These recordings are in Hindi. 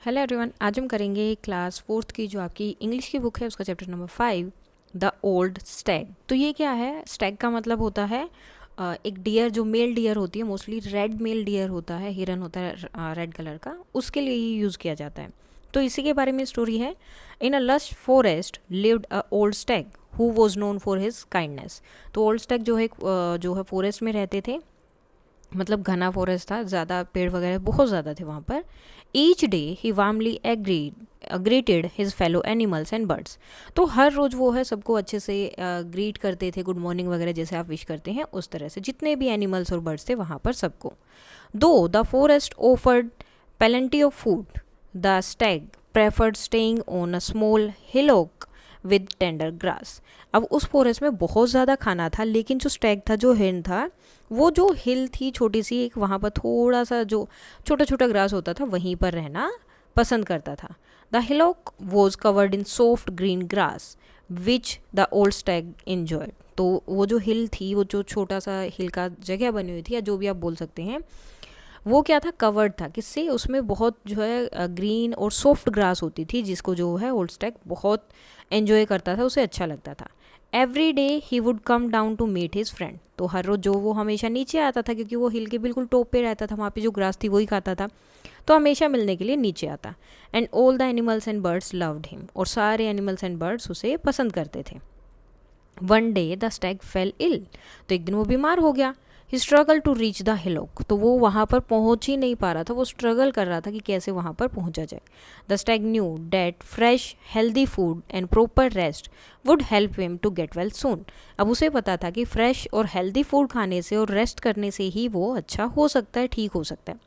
हेलो एवरीवन, आज हम करेंगे क्लास फोर्थ की जो आपकी इंग्लिश की बुक है उसका chapter number 5, the old stag. तो ये क्या है? स्टैग का मतलब होता है एक डियर, जो मेल डियर होती है, मोस्टली रेड मेल डियर होता है, हिरन होता है रेड कलर का, उसके लिए ही यूज़ किया जाता है। तो इसी के बारे में स्टोरी है। In a lush forest lived a old stag who was known for his kindness. तो ओल्ड स्टैग जो है फॉरेस्ट में रहते थे, मतलब घना फॉरेस्ट था, ज़्यादा पेड़ वगैरह बहुत ज़्यादा थे वहाँ पर। Each day he warmly greeted his fellow animals and birds. तो हर रोज़ वो है सबको अच्छे से ग्रीट करते थे, गुड मॉर्निंग वगैरह जैसे आप विश करते हैं उस तरह से, जितने भी एनिमल्स और बर्ड्स थे वहाँ पर सबको। दो the forest offered plenty of food, the stag preferred staying on a small hillock with tender grass. अब उस फॉरेस्ट में बहुत ज़्यादा खाना था, लेकिन जो स्टैग था, जो हिरन था, वो जो हिल थी छोटी सी एक, वहाँ पर थोड़ा सा जो छोटा छोटा ग्रास होता था वहीं पर रहना पसंद करता था। The hillock was covered in soft green grass which the old Stag enjoyed. तो वो जो हिल थी, वो जो छोटा सा हिल का जगह बनी हुई थी, या जो भी आप बोल सकते हैं, वो क्या था? कवर्ड था। किससे? उसमें बहुत जो है ग्रीन और सॉफ्ट ग्रास होती थी, जिसको जो है ओल्ड स्टैग बहुत एंजॉय करता था, उसे अच्छा लगता था। Every day he would come down to meet his friend. तो हर रोज़ जो वो हमेशा नीचे आता था, क्योंकि वो हिल के बिल्कुल टॉप पे रहता था, वहाँ पे जो ग्रास थी वही खाता था, तो हमेशा मिलने के लिए नीचे आता। And all the animals and birds loved him. और सारे एनिमल्स एंड बर्ड्स उसे पसंद करते थे। One day the stag fell ill. तो एक दिन वो बीमार हो गया। He struggle to reach the hillock. तो वो वहाँ पर पहुँच ही नहीं पा रहा था, वो स्ट्रगल कर रहा था कि कैसे वहाँ पर पहुँचा जाए। The stag knew that fresh healthy food and proper rest would help him to get well soon. अब उसे पता था कि फ्रेश और हेल्दी फूड खाने से और रेस्ट करने से ही वो अच्छा हो सकता है, ठीक हो सकता है।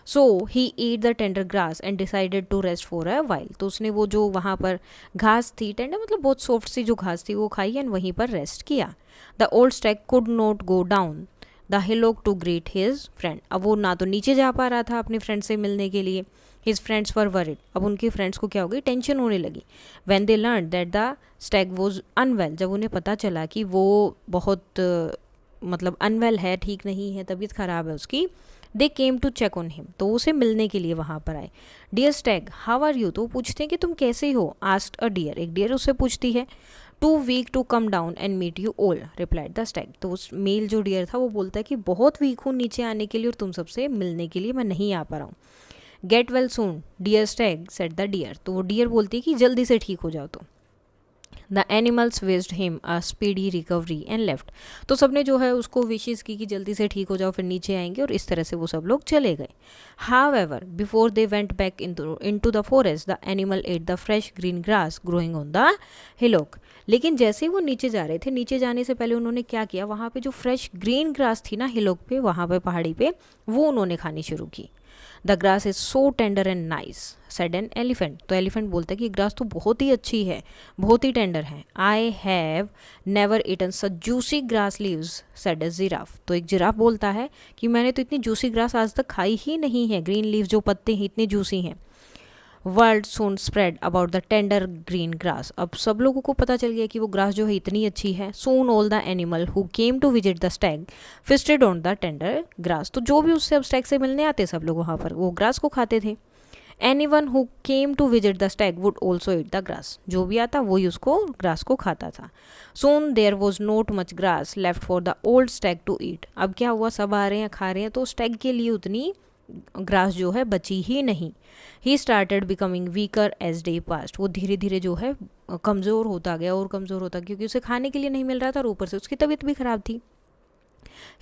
So he eat the tender grass and decided to rest for a while. तो उसने वो जो वहाँ पर घास थी, टेंडर मतलब बहुत सॉफ्ट सी जो घास थी, वो खाई एंड वहीं पर रेस्ट किया। The old stag could not go down the hillock to greet his friend. अब वो ना तो नीचे जा पा रहा था अपने फ्रेंड से मिलने के लिए। His friends were worried. अब उनके फ्रेंड्स को क्या हो गई? टेंशन होने लगी। When they learn that the stag was unwell. जब उन्हें पता चला कि वो बहुत मतलब अनवेल है, ठीक नहीं है, तबीयत ख़राब है उसकी, they came to check on him. तो उसे मिलने के लिए वहाँ पर आए। Dear stag how are you. तो पूछते हैं कि तुम कैसे हो? Asked a deer. एक डियर उससे पूछती है। Too weak to come down and meet you all, replied the stag. तो उस मेल जो डियर था वो बोलता है कि बहुत वीक हूँ नीचे आने के लिए और तुम सबसे मिलने के लिए, मैं नहीं आ पा रहा हूँ। Get well soon dear stag said the deer. तो वो डियर बोलती है कि जल्दी से ठीक हो जाओ। तो the animals wished him a speedy recovery and left. तो सबने जो है उसको विशेज़ की कि जल्दी से ठीक हो जाओ, फिर नीचे आएंगे, और इस तरह से वो सब लोग चले गए। However before they went back into the forest the animal ate the fresh green grass growing on the hillock. लेकिन जैसे ही वो नीचे जा रहे थे, नीचे जाने से पहले उन्होंने क्या किया? वहाँ पे जो फ्रेश ग्रीन ग्रास थी ना हिलॉक पे, वहाँ पे पहाड़ी पे, वो उन्होंने खानी शुरू की। The grass is so tender and nice said an elephant. तो एलिफेंट बोलता है कि ग्रास तो बहुत ही अच्छी है, बहुत ही टेंडर है। I have never eaten such juicy grass leaves said a giraffe. तो एक जिराफ बोलता है कि मैंने तो इतनी जूसी ग्रास आज तक खाई ही नहीं है, ग्रीन लीव्स जो पत्ते हैं इतने जूसी हैं। Word soon spread about the tender green grass. अब सब लोगों को पता चल गया कि वो ग्रास जो है इतनी अच्छी है। Soon all the animal who came to visit the stag feasted on the tender grass. तो जो भी उससे अब स्टैग से मिलने आते सब लोग वहाँ पर वो ग्रास को खाते थे। Any one who came to visit the stag would also eat the grass. जो भी आता वही उसको ग्रास को खाता था। Soon there was not much grass left for the old stag to eat. अब क्या हुआ? सब आ रहे हैं, खा रहे हैं, तो स्टैग के लिए उतनी ग्रास जो है बची ही नहीं। He started becoming weaker as day passed. वो धीरे धीरे जो है कमज़ोर होता गया और कमज़ोर होता, क्योंकि उसे खाने के लिए नहीं मिल रहा था और ऊपर से उसकी तबीयत भी ख़राब थी।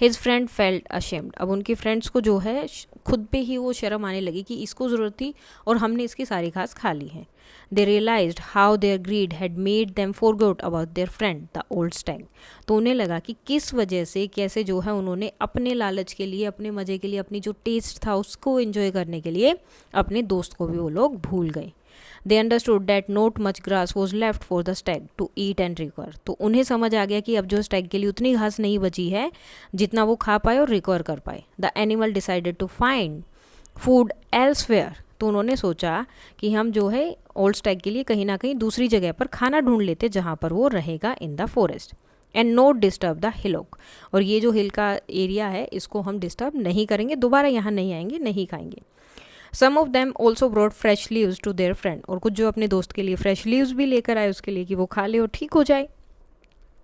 His friend felt ashamed. अब उनके फ्रेंड्स को जो है खुद पे ही वो शर्म आने लगी कि इसको ज़रूरत थी और हमने इसकी सारी घास खा ली है। They realised how their greed had made them forgot about their friend the old stag. तो उन्हें लगा कि किस वजह से, कैसे जो है उन्होंने अपने लालच के लिए, अपने मज़े के लिए, अपनी जो टेस्ट था उसको एंजॉय करने के लिए अपने दोस्त को भी वो लोग भूल गए। They understood that not much grass was left for the stag to eat and recover. तो उन्हें समझ आ गया कि अब जो स्टैग के लिए उतनी घास नहीं बची है जितना वो खा पाए और रिकवर कर पाए। The animal decided to find food elsewhere. तो उन्होंने सोचा कि हम जो है ओल्ड स्टैग के लिए कहीं ना कहीं दूसरी जगह पर खाना ढूंढ लेते जहाँ पर वो रहेगा इन the forest and note disturb the hillock. और ये जो हिल का एरिया है इसको हम डिस्टर्ब नहीं करेंगे, दोबारा यहाँ नहीं आएंगे, नहीं खाएंगे। Some of them also brought fresh leaves to their friend, और कुछ जो अपने दोस्त के लिए फ्रेश लीव्स भी लेकर आए उसके लिए कि वो खा ले और ठीक हो जाए।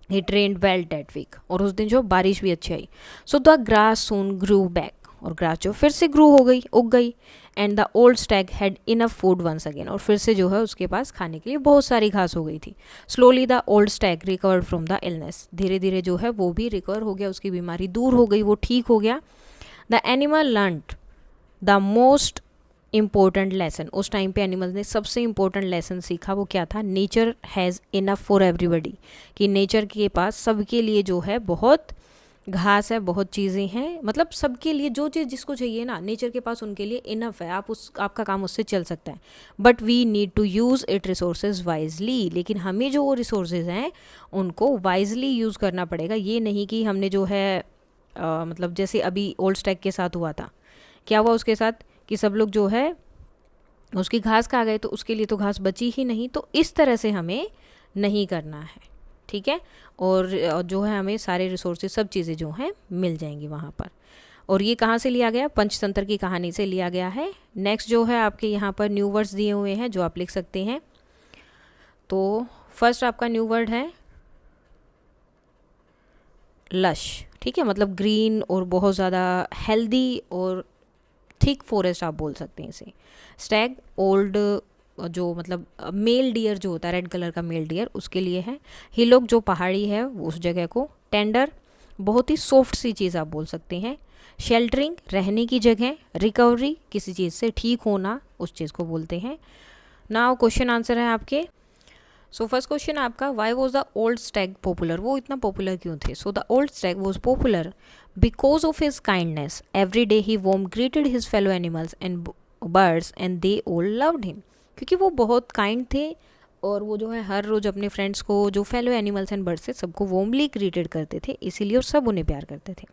It rained well that week, और उस दिन जो बारिश भी अच्छी आई। So the grass soon grew back, और ग्रास जो फिर से ग्रू हो गई, उग गई। And the old stag had enough food once again, और फिर से जो है उसके पास खाने के लिए बहुत सारी घास हो गई थी। Slowly the old Stag recovered from the illness, धीरे धीरे जो है वो भी रिकवर हो गया, उसकी बीमारी दूर हो गई, वो ठीक हो गया। The animal learned the most important lesson, उस टाइम पे एनिमल्स ने सबसे इम्पोर्टेंट लेसन सीखा, वो क्या था? Nature has enough for everybody, कि नेचर के पास सबके लिए जो है बहुत घास है, बहुत चीज़ें हैं, मतलब सबके लिए जो चीज़ जिसको चाहिए ना, नेचर के पास उनके लिए इनफ है, आपका काम उससे चल सकता है। But we need to use it resources wisely, लेकिन हमें जो वो रिसोर्सेज हैं उनको वाइजली यूज़ करना पड़ेगा। ये नहीं कि हमने जो है मतलब जैसे अभी ओल्ड स्टैग के साथ हुआ था, क्या हुआ उसके साथ कि सब लोग जो है उसकी घास खा गए, तो उसके लिए तो घास बची ही नहीं। तो इस तरह से हमें नहीं करना है, ठीक है। और जो है हमें सारे रिसोर्सेज, सब चीज़ें जो हैं मिल जाएंगी वहाँ पर। और ये कहाँ से लिया गया? पंचतंत्र की कहानी से लिया गया है। नेक्स्ट जो है आपके यहाँ पर न्यू वर्ड्स दिए हुए हैं जो आप लिख सकते हैं। तो फर्स्ट आपका न्यू वर्ड है लश, ठीक है, मतलब ग्रीन और बहुत ज़्यादा हेल्दी और थिक फॉरेस्ट आप बोल सकते हैं इसे। स्टैग ओल्ड, जो मतलब मेल डियर जो होता है, रेड कलर का मेल डियर, उसके लिए है। हिलोक जो पहाड़ी है वो उस जगह को। टेंडर बहुत ही सॉफ्ट सी चीज़ आप बोल सकते हैं। शेल्टरिंग रहने की जगह। रिकवरी किसी चीज़ से ठीक होना, उस चीज़ को बोलते हैं। नाउ क्वेश्चन आंसर है आपके। सो फर्स्ट क्वेश्चन आपका, why was the old stag popular, वो इतना पॉपुलर क्यों थे? So the old stag was popular because of his kindness. Every day he warm greeted his fellow animals and birds and they all loved him, क्योंकि वो बहुत काइंड थे और वो जो है हर रोज़ अपने फ्रेंड्स को, जो फेलो एनिमल्स एंड बर्ड्स थे, सबको वॉर्मली ग्रीटेड करते थे, इसीलिए और सब उन्हें प्यार करते थे।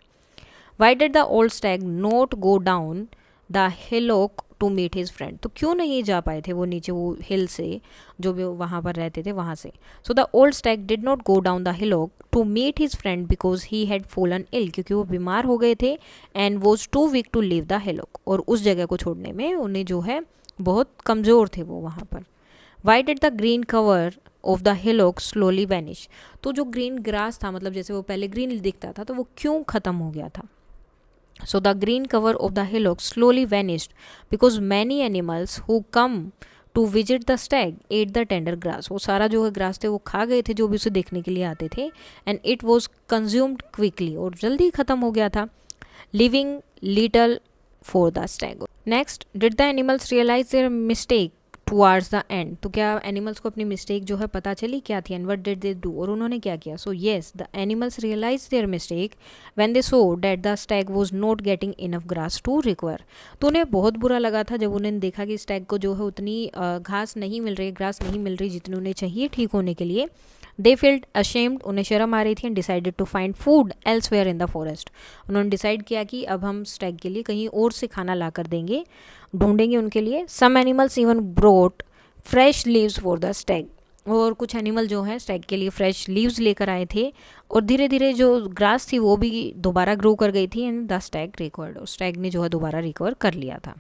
Why did the old stag not go down the hillock to meet his friend, तो क्यों नहीं जा पाए थे वो नीचे वो हिल से, जो भी वहाँ पर रहते थे वहाँ से। So the old stag did not go down the hillock to meet his friend because he had fallen ill, क्योंकि वो बीमार हो गए थे। And was too weak to leave the hillock, और उस जगह को छोड़ने में उन्हें जो है बहुत कमज़ोर थे वो वहाँ पर। Why did the green cover of the hillock slowly vanish, तो जो ग्रीन ग्रास था, मतलब जैसे वो पहले ग्रीन दिखता था, तो वो क्यों ख़त्म हो गया था? So the green cover of the hillock slowly vanished because many animals who come to visit the stag ate the tender grass. वो सारा जो है ग्रास थे वो खा गए थे जो भी उसे देखने के लिए आते थे। And it was consumed quickly, और जल्दी ख़त्म हो गया था। Leaving little for the stag. Next, did the animals realize their mistake towards the end, तो क्या एनिमल्स को अपनी मिस्टेक जो है पता चली क्या थी? And what did they do, और उन्होंने क्या किया? So yes, the animals realise their mistake when they saw that the stag was not getting enough grass to recover, तो उन्हें बहुत बुरा लगा था जब उन्होंने देखा कि स्टैग को जो है उतनी घास नहीं मिल रही, ग्रास नहीं मिल रही जितनी उन्हें चाहिए ठीक होने के लिए। दे फील्ड अशेम्ड, उन्हें शर्म आ रही थी। And decided to find food elsewhere in the forest, उन्होंने डिसाइड किया कि अब हम स्टैग के लिए कहीं और से खाना ला कर देंगे, ढूंढेंगे उनके लिए। Some animals even brought fresh leaves for the stag, और कुछ एनिमल जो हैं स्टैग के लिए फ्रेश लीव्स लेकर आए थे, और धीरे धीरे जो ग्रास थी वो भी दोबारा ग्रो कर गई थी। एंड द स्टैग रिकवर्ड, और स्टैग ने जो है दोबारा रिकवर कर लिया था।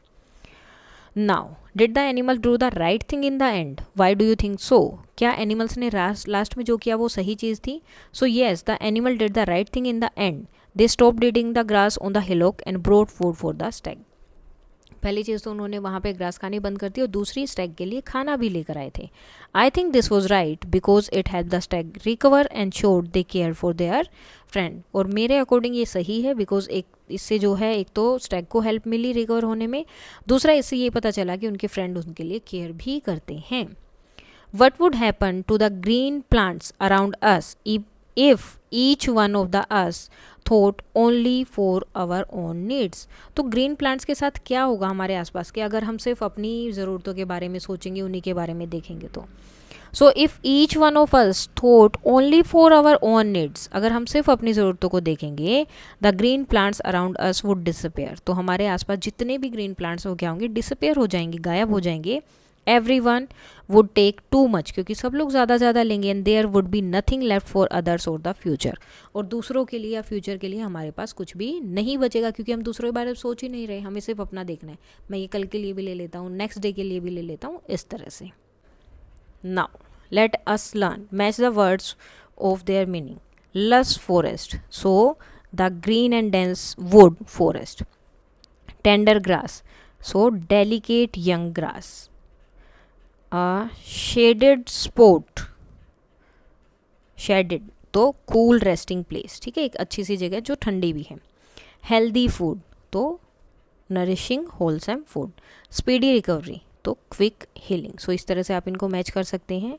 Now did the animal do the right thing in the and, why do you think so, क्या एनिमल्स ने लास्ट में जो किया वो सही चीज़ थी? So yes, the animal did the right thing in the end. They stopped eating the grass on the hillock and brought food for the stag. पहली चीज़ तो उन्होंने वहाँ पे ग्रास खानी बंद कर दी, और दूसरी स्टैग के लिए खाना भी लेकर आए थे। I think this was right because it help the Stag recover and showed they care for their friend, और मेरे अकॉर्डिंग ये सही है बिकॉज एक इससे जो है एक तो स्टैग को हेल्प मिली रिकवर होने में, दूसरा इससे ये पता चला कि उनके फ्रेंड उनके लिए केयर भी करते हैं। What would happen to the green plants around us if each one of the us thought only for our own needs, तो ग्रीन प्लांट्स के साथ क्या होगा हमारे आसपास के, अगर हम सिर्फ अपनी ज़रूरतों के बारे में सोचेंगे, उन्हीं के बारे में देखेंगे तो। So if each one of us thought only for our own needs, अगर हम सिर्फ अपनी ज़रूरतों को देखेंगे, the green plants around us would disappear, तो हमारे आसपास जितने भी ग्रीन प्लांट्स हो क्या होंगे? डिसअपेयर हो जाएंगे, गायब हो जाएंगे। everyone would take too much, क्योंकि सब लोग ज़्यादा लेंगे, and there would be nothing left for others or the future, और दूसरों के लिए या फ्यूचर के लिए हमारे पास कुछ भी नहीं बचेगा, क्योंकि हम दूसरों के बारे में सोच ही नहीं रहे, हमें सिर्फ अपना देखना है, मैं ये कल के लिए भी ले लेता हूँ, नेक्स्ट डे के लिए भी ले लेता हूँ, इस तरह से. Now let us learn, match the words of their meaning. Lush forest, so the green and dense wood forest. Tender grass, so delicate young grass. A shaded spot, shaded तो कूल रेस्टिंग प्लेस, ठीक है, एक अच्छी सी जगह जो ठंडी भी है. हेल्दी फूड तो nourishing wholesome food. Speedy recovery तो क्विक हीलिंग. सो इस तरह से आप इनको मैच कर सकते हैं.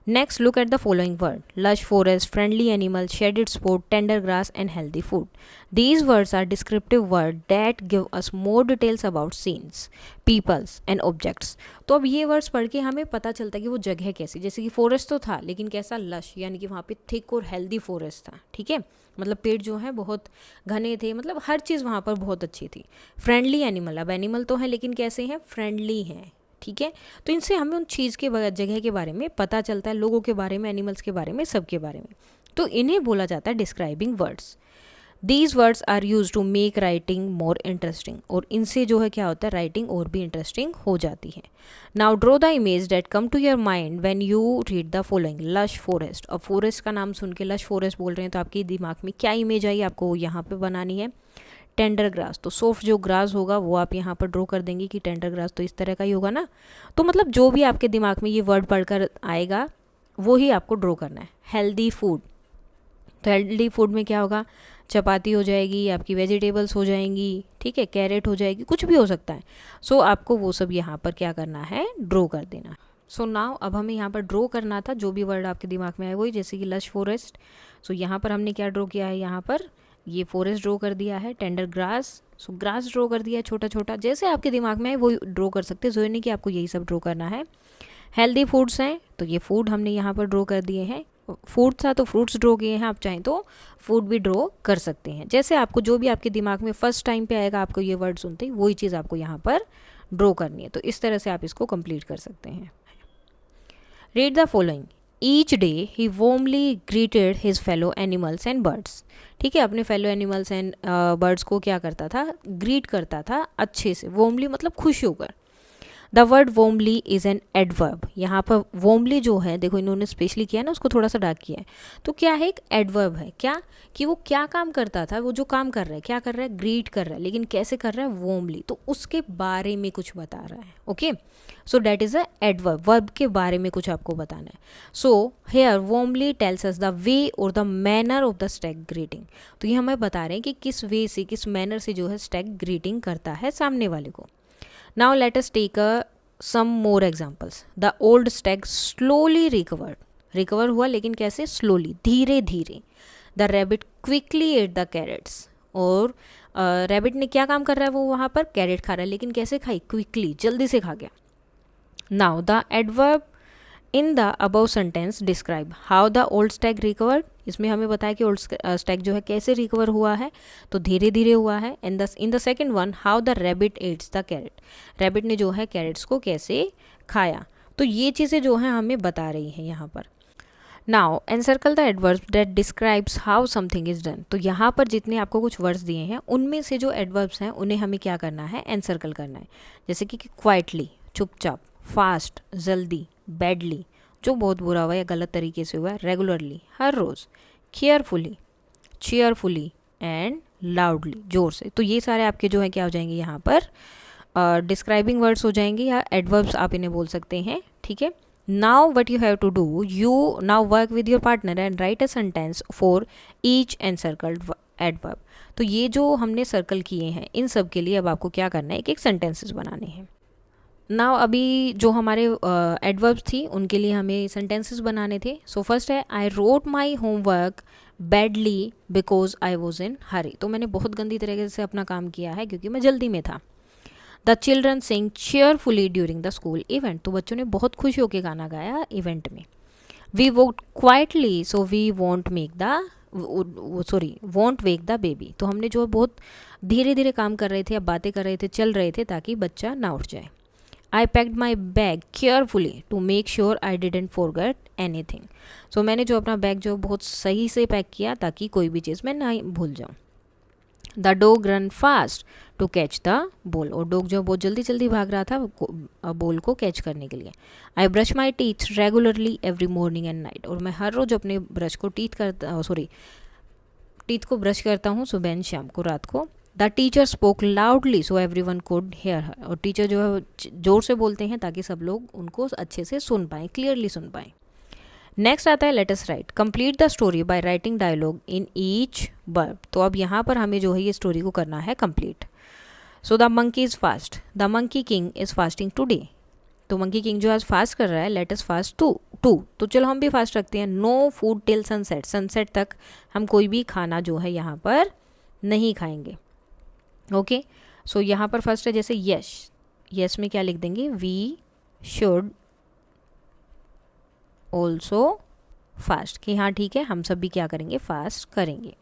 Next look at the following word: lush forest, friendly animal, shaded spot, tender grass and healthy food. These words are descriptive word that give us more details about scenes, peoples and objects. तो अब ये वर्ड्स पढ़ के हमें पता चलता है कि वो जगह कैसी, जैसे कि फॉरेस्ट तो था लेकिन कैसा, लश, यानी कि वहाँ पे थिक और हेल्दी फॉरेस्ट था, ठीक है, मतलब पेड़ जो हैं बहुत घने थे, मतलब हर चीज़ वहाँ पर बहुत अच्छी थी. फ्रेंडली एनिमल, अब एनिमल तो हैं लेकिन कैसे हैं, फ्रेंडली हैं, ठीक है. तो इनसे हमें उन चीज़ के जगह के बारे में पता चलता है, लोगों के बारे में, एनिमल्स के बारे में, सब के बारे में. तो इन्हें बोला जाता है describing words. These words are use to make writing more interesting, और इनसे जो है क्या होता है, राइटिंग और भी इंटरेस्टिंग हो जाती है. Now draw the image that come to your mind when you read the following: lush forest. अब फॉरेस्ट का नाम सुन के लश फॉरेस्ट बोल रहे हैं तो आपके दिमाग में क्या इमेज आई, आपको यहाँ पे बनानी है. टेंडर ग्रास, तो सॉफ्ट जो ग्रास होगा वो आप यहाँ पर ड्रॉ कर देंगे कि टेंडर ग्रास तो इस तरह का ही होगा ना. तो मतलब जो भी आपके दिमाग में ये वर्ड पढ़कर आएगा वो ही आपको ड्रॉ करना है. हेल्दी फूड, तो हेल्दी फूड में क्या होगा, चपाती हो जाएगी, आपकी वेजिटेबल्स हो जाएंगी, ठीक है, कैरेट हो जाएगी, कुछ भी हो सकता है. सो आपको वो सब यहाँ पर क्या करना है, ड्रॉ कर देना. सो नाउ अब हमें यहाँ पर ड्रॉ करना था जो भी वर्ड आपके दिमाग में आए वही, जैसे कि लश फॉरेस्ट. सो यहाँ पर हमने क्या ड्रॉ किया है, यहाँ पर ये फॉरेस्ट ड्रॉ कर दिया है. टेंडर ग्रास, सो ग्रास ड्रॉ कर दिया है छोटा छोटा, जैसे आपके दिमाग में आए वो ड्रॉ कर सकते हैं, जो नहीं कि आपको यही सब ड्रॉ करना है. हेल्दी फूड्स हैं तो ये फूड हमने यहाँ पर ड्रॉ कर दिए हैं. फूड था तो फ्रूट्स ड्रॉ किए हैं, आप चाहें तो फूड भी ड्रॉ कर सकते हैं. जैसे आपको जो भी आपके दिमाग में फर्स्ट टाइम पे आएगा, आपको ये वर्ड सुनते ही वही चीज़ आपको यहाँ पर ड्रॉ करनी है. तो इस तरह से आप इसको कंप्लीट कर सकते हैं. Read the following: each day he warmly greeted his fellow animals and birds. ठीक है, अपने फेलो एनिमल्स एंड बर्ड्स को क्या करता था, ग्रीट करता था अच्छे से. वॉर्मली मतलब खुश होकर. The word warmly is an adverb. यहाँ पर वॉर्मली जो है, देखो इन्होंने स्पेशली किया ना, उसको थोड़ा सा डार्क किया है, तो क्या है, एक एडवर्ब है. क्या कि वो क्या काम करता था, वो जो काम कर रहा है, क्या कर रहा है, ग्रीट कर रहा है, लेकिन कैसे कर रहा है, वॉर्मली, तो उसके बारे में कुछ बता रहा है. Okay, so that is a adverb, verb के बारे में कुछ आपको बताना है. So here warmly tells us the way or the manner of the stag greeting. तो ये हमें बता रहे हैं कि किस वे से, किस मैनर से जो है स्टैग ग्रीटिंग करता है सामने वाले को. Now let us take some more examples. The old stag slowly recovered. Recover हुआ लेकिन कैसे, slowly, धीरे धीरे. The rabbit quickly ate the carrots. और रैबिट ने क्या काम कर रहा है, वो वहाँ पर कैरेट खा रहा है, लेकिन कैसे खाई, क्विकली, जल्दी से खा गया. Now the adverb in the above sentence describe how the old Stag recovered. इसमें हमें बताया कि ओल्ड स्टैग जो है कैसे रिकवर हुआ है, तो धीरे धीरे हुआ है. And in the second one, how the rabbit eats the carrot. Rabbit ने जो है कैरेट्स को कैसे खाया. तो ये चीज़ें जो हैं हमें बता रही हैं यहाँ पर. Now encircle the adverbs that describes how something is done. तो यहाँ पर जितने आपको कुछ वर्ड्स दिए हैं उनमें से जो एडवर्ब्स हैं उन्हें हमें क्या करना है, एनसर्कल करना है. जैसे कि क्वाइटली, चुपचाप, फास्ट, जल्दी, बैडली, जो बहुत बुरा हुआ या गलत तरीके से हुआ, रेगुलरली, हर रोज़, केयरफुली, चेयरफुली एंड लाउडली, जोर से. तो ये सारे आपके जो है क्या हो जाएंगे यहाँ पर डिस्क्राइबिंग वर्ड्स हो जाएंगे या एडवर्ब्स आप इन्हें बोल सकते हैं. ठीक है, now what you have to do, you now work with your partner and write a sentence for each encircled adverb. तो ये जो हमने सर्कल किए हैं इन सब के लिए अब आपको क्या करना है, एक एक सेंटेंसेस बनाने हैं. नाउ अभी जो हमारे एडवर्ब्स थी उनके लिए हमें सेंटेंसेस बनाने थे. सो फर्स्ट है, I wrote my homework badly because I was in hurry. तो मैंने बहुत गंदी तरीके से अपना काम किया है क्योंकि मैं जल्दी में था. The children sing cheerfully during the school event. तो बच्चों ने बहुत खुश होकर गाना गाया इवेंट में. We walk quietly so we won't wake the baby. तो हमने जो बहुत धीरे धीरे काम कर रहे थे, अब बातें कर रहे थे, चल रहे थे ताकि बच्चा ना उठ जाए. I packed my bag carefully to make sure I didn't forget anything. सो मैंने जो अपना बैग जो बहुत सही से पैक किया ताकि कोई भी चीज़ मैं नहीं भूल जाऊँ. The dog run fast to catch the ball. और डॉग जो बहुत जल्दी जल्दी भाग रहा था बॉल को कैच करने के लिए. I brush my teeth regularly every morning and night. और मैं हर रोज़ अपने ब्रश को टीथ को ब्रश करता हूँ सुबह एंड शाम को, रात को. The teacher spoke loudly so everyone could hear her. और टीचर जो है ज़ोर से बोलते हैं ताकि सब लोग उनको अच्छे से सुन पाएँ, क्लियरली सुन पाएँ. नेक्स्ट आता है let us write. Complete the story by writing dialogue in each verb. तो अब यहाँ पर हमें जो है ये स्टोरी को करना है complete. So the monkey is fast. The monkey king is fasting today. तो मंकी किंग जो आज फास्ट कर रहा है. Let us fast too. तो चलो हम भी फास्ट रखते हैं. No food till sunset. Sunset तक हम कोई भी खाना जो है यहाँ पर नहीं खाएंगे. ओके. सो यहाँ पर फर्स्ट है जैसे यस में क्या लिख देंगे, वी शुड ऑल्सो फास्ट. कि हाँ ठीक है हम सब भी क्या करेंगे, फास्ट करेंगे.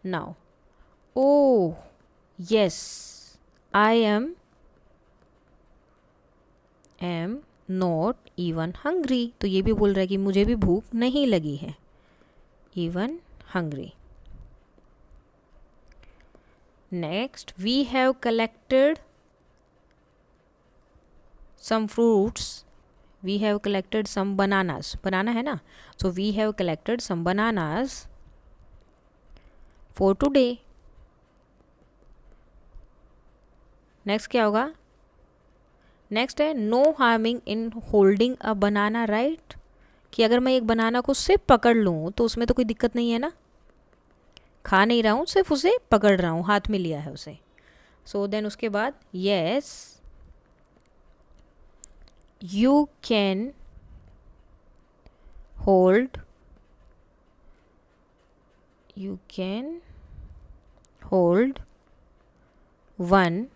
Now O yes I am not even hungry. तो ये भी बोल रहा है कि मुझे भी भूख नहीं लगी है. Even hungry. Next we have collected some fruits. We have collected some bananas. Banana है ना. So we have collected some bananas for today. Next क्या होगा? Next है no harming in holding a banana, right? कि अगर मैं एक बनाना को सिर्फ पकड़ लूँ तो उसमें तो कोई दिक्कत नहीं है ना. खा नहीं रहा हूँ, सिर्फ उसे पकड़ रहा हूँ, हाथ में लिया है उसे. So then उसके बाद yes you can hold one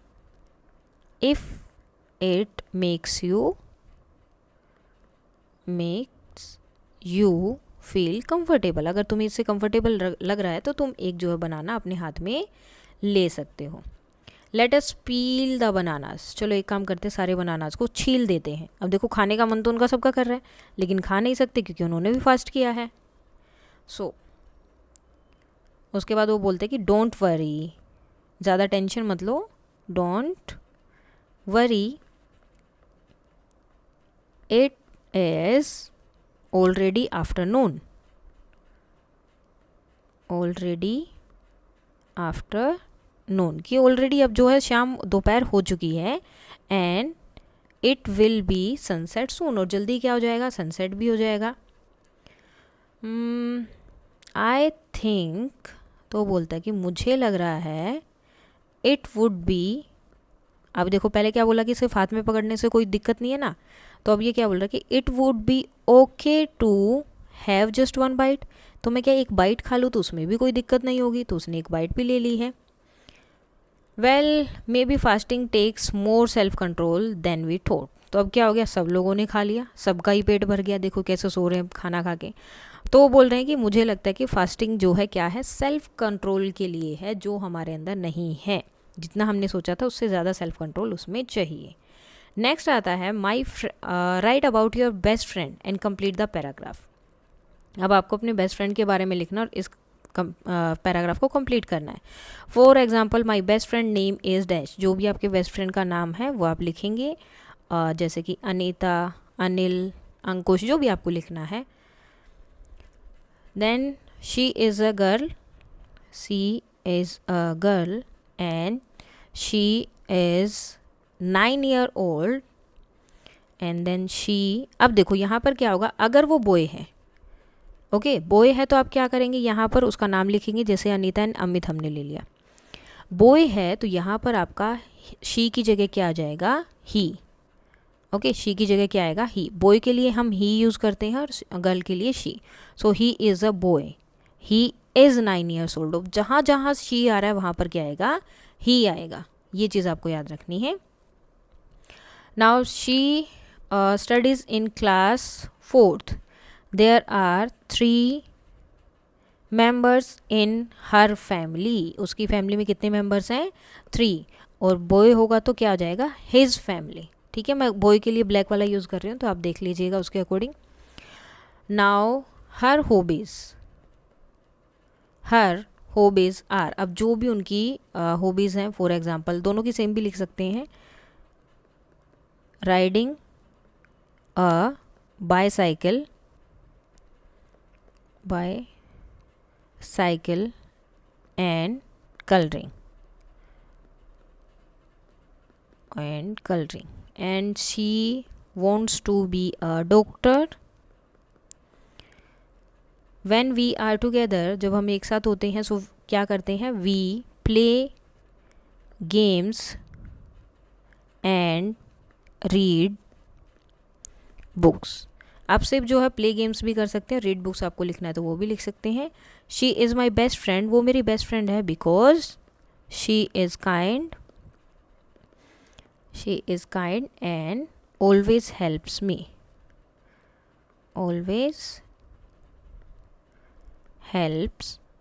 if it makes you feel comfortable. अगर तुम्हें इससे कंफर्टेबल लग रहा है तो तुम एक जो है बनाना अपने हाथ में ले सकते हो. Let us peel the bananas. चलो एक काम करते हैं, सारे बनानास को छील देते हैं. अब देखो खाने का मन तो उनका सबका कर रहा है लेकिन खा नहीं सकते क्योंकि उन्होंने भी फास्ट किया है. सो उसके बाद वो बोलते हैं कि डोंट वरी. ज़्यादा टेंशन मत लो. Don't worry it is already afternoon. कि ऑलरेडी अब जो है शाम दोपहर हो चुकी है. And it will be sunset soon. और जल्दी क्या हो जाएगा, सनसेट भी हो जाएगा. I think. तो बोलता है कि मुझे लग रहा है इट वुड बी. अब देखो पहले क्या बोला कि सिर्फ हाथ में पकड़ने से कोई दिक्कत नहीं है ना. तो अब ये क्या बोल रहा है कि it would be okay to have just one bite. तो मैं क्या एक बाइट खा लूँ तो उसमें भी कोई दिक्कत नहीं होगी. तो उसने एक बाइट भी ले ली है. Well maybe fasting takes more self control than we thought. तो अब क्या हो गया, सब लोगों ने खा लिया, सबका ही पेट भर गया. देखो कैसे सो रहे हैं खाना खा के. तो वो बोल रहे हैं कि मुझे लगता है कि फास्टिंग जो है क्या है, सेल्फ कंट्रोल के लिए है, जो हमारे अंदर नहीं है. जितना हमने सोचा था उससे ज़्यादा सेल्फ कंट्रोल उसमें चाहिए. नेक्स्ट आता है right about your best friend and complete the paragraph. अब आपको अपने बेस्ट फ्रेंड के बारे में लिखना और इस पैराग्राफ को कंप्लीट करना है. For example my best friend name is dash. जो भी आपके बेस्ट फ्रेंड का नाम है वो आप लिखेंगे. जैसे कि अनीता, अनिल, अंकुश, जो भी आपको लिखना है. Then she is a girl and she is 9 year old. And then she. अब देखो यहाँ पर क्या होगा, अगर वो बॉय है, ओके बॉय है तो आप क्या करेंगे, यहाँ पर उसका नाम लिखेंगे. जैसे अनीता एंड अमित हमने ले लिया. बॉय है तो यहाँ पर आपका शी की जगह क्या आ जाएगा, ही. ओके शी की जगह क्या आएगा, ही. बॉय के लिए हम ही यूज़ करते हैं और गर्ल के लिए she. So he is a boy. He is 9 years old. जहाँ जहाँ शी आ रहा है वहाँ पर क्या आएगा, ही आएगा. ये चीज़ आपको याद रखनी है. Now she studies in class 4th. There are 3 members in her family. उसकी फैमिली में कितने मेंबर्स हैं, 3. और बॉय होगा तो क्या आ जाएगा, his family. ठीक है, मैं बॉय के लिए ब्लैक वाला यूज़ कर रही हूँ, तो आप देख लीजिएगा उसके according. Now her hobbies are, अब जो भी उनकी हॉबीज़ हैं, फॉर एग्जांपल दोनों की सेम भी लिख सकते हैं. Riding a bicycle and coloring and she wants to be a doctor. when we are together, जब हम एक साथ होते हैं, सो क्या करते हैं, we play games and read books. आप सिर्फ जो है प्ले गेम्स भी कर सकते हैं, रीड बुक्स आपको लिखना है तो वो भी लिख सकते हैं. She is my best friend, वो मेरी बेस्ट फ्रेंड है because she is kind and always helps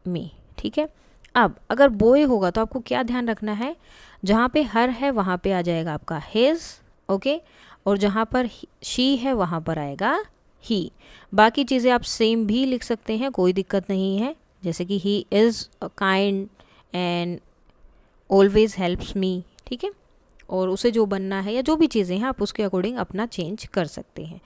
me. ठीक है, अब अगर बॉय होगा तो आपको क्या ध्यान रखना है, जहाँ पे हर है वहाँ पे आ जाएगा आपका हिज. ओके, और जहाँ पर शी है वहाँ पर आएगा ही. बाकी चीज़ें आप सेम भी लिख सकते हैं, कोई दिक्कत नहीं है. जैसे कि he is kind and always helps me. ठीक है, और उसे जो बनना है या जो भी चीज़ें हैं आप उसके अकॉर्डिंग अपना चेंज कर सकते हैं.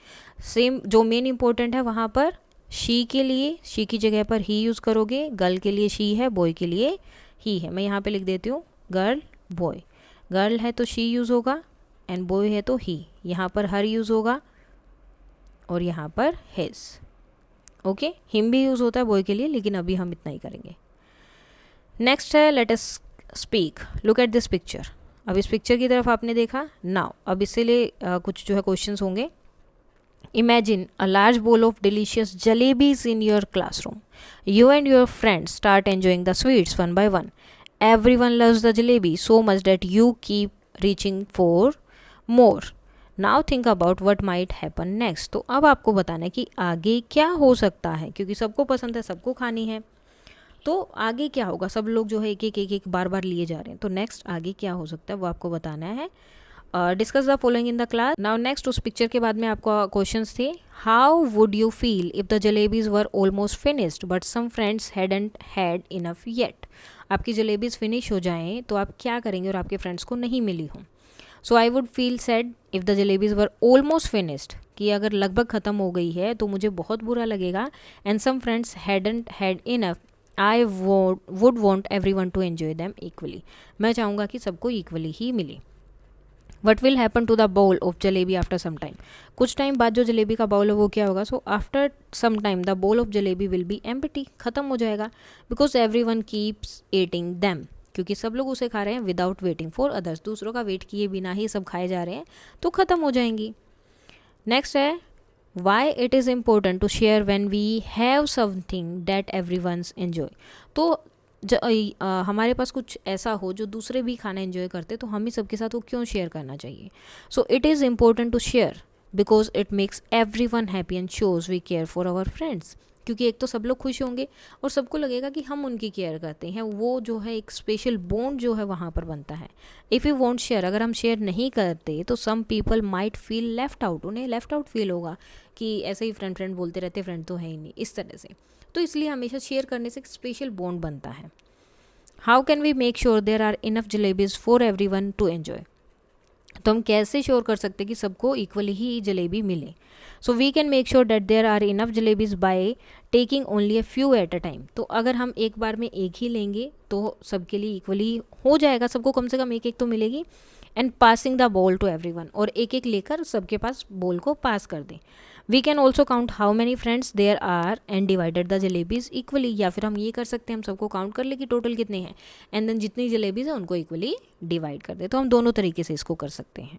सेम जो मेन इंपॉर्टेंट है वहाँ पर शी के लिए शी की जगह पर ही यूज़ करोगे. गर्ल के लिए शी है, बॉय के लिए ही है. मैं यहाँ पे लिख देती हूँ गर्ल बॉय. गर्ल है तो शी यूज़ होगा एंड बॉय है तो ही. यहाँ पर हर यूज़ होगा और यहाँ पर हिज. ओके, हिम भी यूज़ होता है बॉय के लिए, लेकिन अभी हम इतना ही करेंगे. नेक्स्ट है let us speak. Look at this picture. अब इस पिक्चर की तरफ आपने देखा. नाउ अब इससे लिए कुछ जो है क्वेश्चंस होंगे. Imagine a large bowl of delicious jalebis in your classroom. You and your friends start enjoying the sweets one by one. Everyone loves the jalebi so much that you keep reaching for more. Now think about what might happen next. तो अब आपको बताना है कि आगे क्या हो सकता है, क्योंकि सबको पसंद है, सबको खानी है, तो आगे क्या होगा. सब लोग जो है एक बार बार लिए जा रहे हैं, तो नेक्स्ट आगे क्या हो सकता है वो आपको बताना है. Discuss the following in the class. Now next उस पिक्चर के बाद में आपको क्वेश्चंस थे. How would you feel if the jalebis were almost finished but some friends hadn't had enough yet. आपकी जलेबीज फिनिश हो जाएं तो आप क्या करेंगे और आपके फ्रेंड्स को नहीं मिली हो. So I would feel sad if the jalebis were almost finished, कि अगर लगभग ख़त्म हो गई है तो मुझे बहुत बुरा लगेगा. And some friends hadn't had enough, I would want every one to enjoy them equally. मैं चाहूँगा कि सबको इक्वली ही मिले. What will happen to the bowl of jalebi after some time. कुछ टाइम बाद जो जलेबी का बाउल है वो क्या होगा. So after some time the bowl of jalebi will be empty, ख़त्म हो जाएगा. Because every one keeps eating them, क्योंकि सब लोग उसे खा रहे हैं विदाउट वेटिंग फॉर अदर्स. दूसरों का वेट किए बिना ही सब खाए जा रहे हैं, तो ख़त्म हो जाएंगी. नेक्स्ट है why it is important to share when we have something that every ones enjoy. तो हमारे पास कुछ ऐसा हो जो दूसरे भी खाना एंजॉय करते, तो हम ही सबके साथ वो क्यों शेयर करना चाहिए. So it is important to share because it makes every one happy and shows we care for our friends. क्योंकि एक तो सब लोग खुश होंगे और सबको लगेगा कि हम उनकी केयर करते हैं. वो जो है एक स्पेशल बॉन्ड जो है वहाँ पर बनता है. इफ़ यू वॉन्ट शेयर, अगर हम शेयर नहीं करते तो some people might feel left out. उन्हें लेफ्ट आउट फील होगा कि ऐसे ही फ्रेंड बोलते रहते, फ्रेंड तो है ही नहीं, इस तरह से. तो इसलिए हमेशा शेयर करने से एक स्पेशल बॉन्ड बनता है. How can we make sure there are enough jalebis for every one to enjoy. तो हम कैसे श्योर कर सकते हैं कि सबको इक्वली ही जलेबी मिले. So we can make sure that there are enough jalebis by taking only a few at a time. तो अगर हम एक बार में एक ही लेंगे तो सबके लिए इक्वली हो जाएगा, सबको कम से कम एक एक तो मिलेगी. And passing the ball to every one, और एक एक लेकर सबके पास बॉल को पास कर दें. We can also count how many friends there are and divided the jalebis equally. या फिर हम ये कर सकते हैं, हम सबको काउंट कर ले कि टोटल कितने हैं, एंड देन जितनी जलेबीज है उनको इक्वली डिवाइड कर दे. तो हम दोनों तरीके से इसको कर सकते हैं.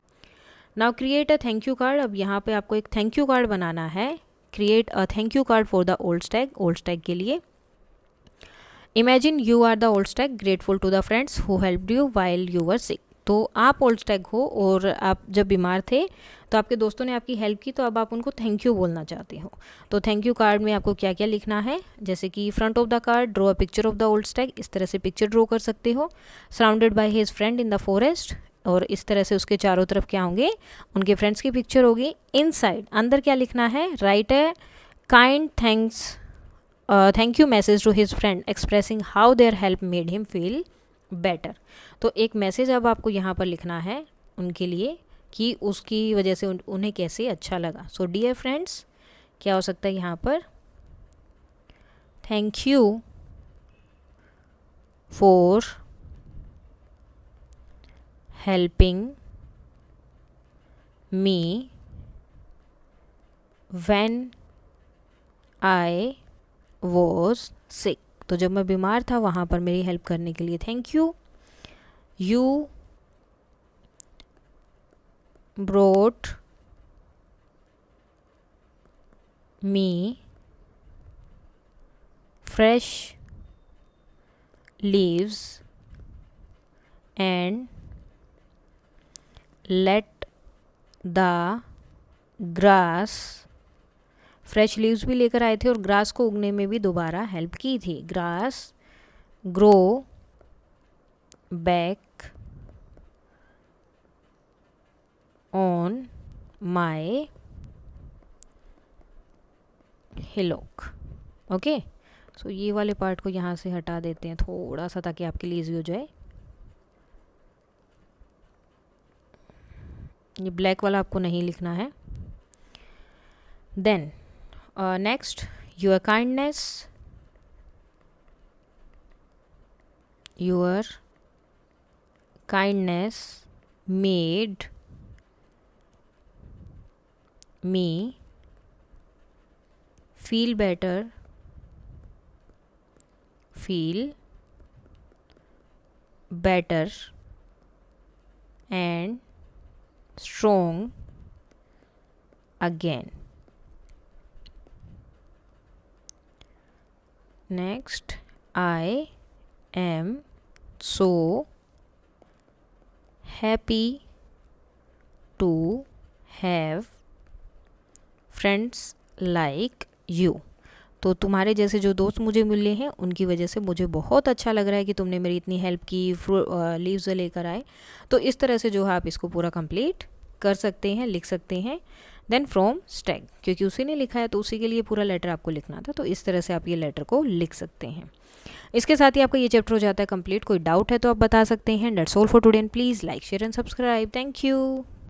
Now create a thank you card. अब यहाँ पे आपको एक थैंक यू कार्ड बनाना है. Create a thank you card for the old stag. Old stag के लिए imagine you are the old stag grateful to the friends who helped you while you were sick. तो आप ओल्ड स्टैग हो और आप जब बीमार थे तो आपके दोस्तों ने आपकी हेल्प की, तो अब आप उनको थैंक यू बोलना चाहते हो. तो थैंक यू कार्ड में आपको क्या क्या लिखना है, जैसे कि front of the card draw a picture of the old Stag. इस तरह से पिक्चर ड्रॉ कर सकते हो. Surrounded by his friend in the forest और इस तरह से उसके चारों तरफ क्या होंगे, उनके फ्रेंड्स की पिक्चर होगी। इनसाइड अंदर क्या लिखना है, राइट है kind thank you message to his friend expressing how their help made him feel better. तो एक मैसेज अब आपको यहाँ पर लिखना है उनके लिए कि उसकी वजह से उन्हें कैसे अच्छा लगा। सो डियर फ्रेंड्स क्या हो सकता है यहाँ पर, thank you for helping me when I was sick. तो जब मैं बीमार था वहाँ पर मेरी हेल्प करने के लिए thank you. You brought me fresh leaves and let the grass, fresh leaves भी लेकर आए थे और ग्रास को उगने में भी दोबारा हेल्प की थी। Grass grow back on my hillock. Okay, so ये वाले पार्ट को यहाँ से हटा देते हैं थोड़ा सा ताकि आपके लिए ईजी हो जाए। ये ब्लैक वाला आपको नहीं लिखना है। Then next, your kindness, your kindness made me feel better, and strong again. Next, I am so happy to have friends like you. तो तुम्हारे जैसे जो दोस्त मुझे मिले हैं उनकी वजह से मुझे बहुत अच्छा लग रहा है कि तुमने मेरी इतनी हेल्प की, लीव्स लेकर आए। तो इस तरह से जो है आप इसको पूरा कंप्लीट कर सकते हैं, लिख सकते हैं। देन फ्रॉम स्टैग, क्योंकि उसी ने लिखा है तो उसी के लिए पूरा लेटर आपको लिखना था, तो इस तरह से आप ये लेटर को लिख सकते हैं। इसके साथ ही आपका ये चैप्टर हो जाता है कंप्लीट। कोई डाउट है तो आप बता सकते हैं। That's all for today and please like share and subscribe. Thank you.